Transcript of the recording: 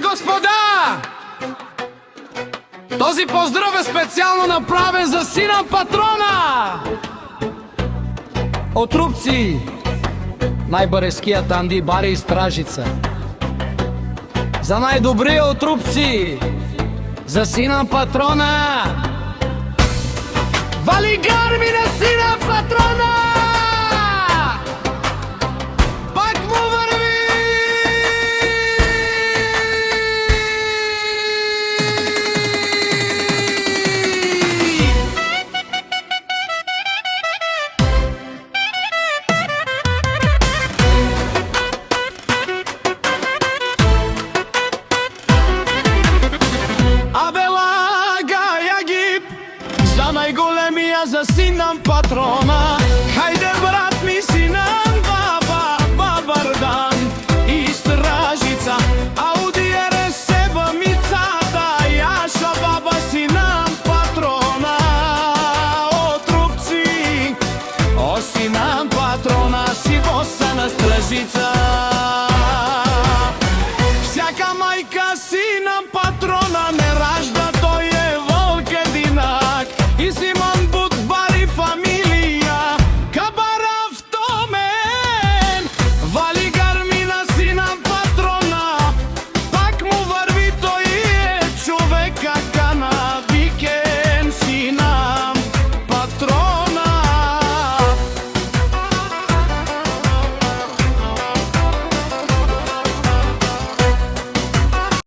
господа! Този поздрав е специално направен за сина патрона! От Рупци, най-бареският Анди Бари и Стражица. За най-добрия от Рупци, за сина патрона! Вали гарми на сина патрона! Пак му върви! За най-големия, за синам патрона. Хайде, брат ми, синам Бабардан и Стражица, Ауди РС мицата, Яша баба, синам патрона. От Рупци, о синам патрона, си боса на Стражица.